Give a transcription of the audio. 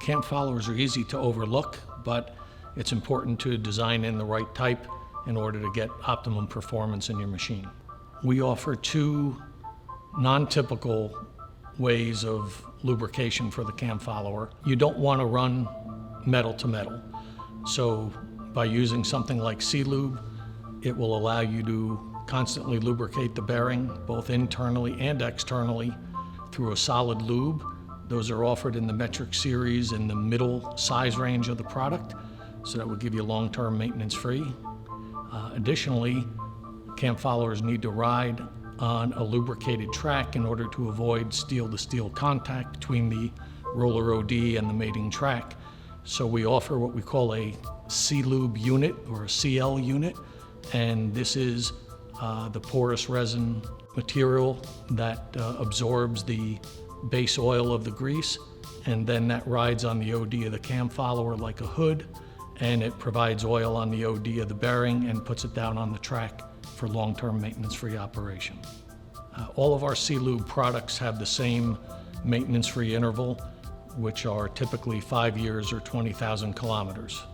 Cam followers are easy to overlook, but it's important to design in the right type in order to get optimum performance in your machine. We offer two non-typical ways of lubrication for the cam follower. You don't want to run metal to metal. So by using something like Lube, it will allow you to constantly lubricate the bearing, both internally and externally, through a solid lube. Those are offered in the metric series in the middle size range of the product, so that will give you long-term maintenance free. Additionally, cam followers need to ride on a lubricated track in order to avoid steel-to-steel contact between the roller OD and the mating track. So we offer what we call a Lube unit or a CL unit, and this is the porous resin material that absorbs the base oil of the grease, and then that rides on the OD of the cam follower like a hood, and it provides oil on the OD of the bearing and puts it down on the track for long-term maintenance-free operation. All of our Lube products have the same maintenance-free interval, which are typically 5 years or 20,000 kilometers.